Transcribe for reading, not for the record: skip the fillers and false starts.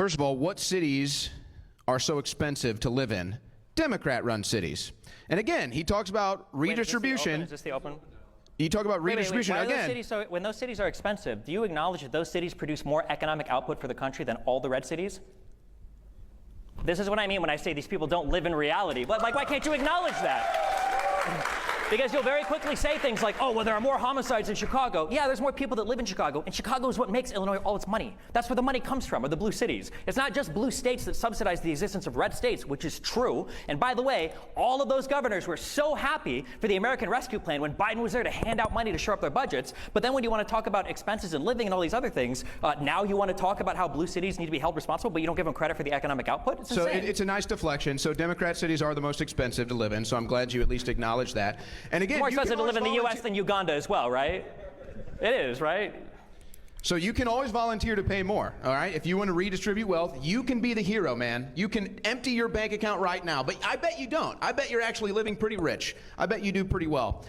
First of all, what cities are so expensive to live in? Democrat-run cities. And again, he talks about redistribution. Is this the open? You talk about redistribution again. When those cities are expensive, do you acknowledge that those cities produce more economic output for the country than all the red cities? This is what I mean when I say these people don't live in reality. But like, why can't you acknowledge that? Because you'll very quickly say things like, oh, well, there are more homicides in Chicago. Yeah, there's more people that live in Chicago, and Chicago is what makes Illinois all its money. That's where the money comes from, or the blue cities. It's not just blue states that subsidize the existence of red states, which is true. And by the way, all of those governors were so happy for the American Rescue Plan when Biden was there to hand out money to shore up their budgets. But then when you want to talk about expenses and living and all these other things, now you want to talk about how blue cities need to be held responsible, but you don't give them credit for the economic output? It's insane. It's a nice deflection. So Democrat cities are the most expensive to live in, so I'm glad you at least acknowledge that. And again, more expensive to live in the U.S. than Uganda as well, right? It is, right? So you can always volunteer to pay more, all right? If you want to redistribute wealth, you can be the hero, man. You can empty your bank account right now, but I bet you don't. I bet you're actually living pretty rich. I bet you do pretty well.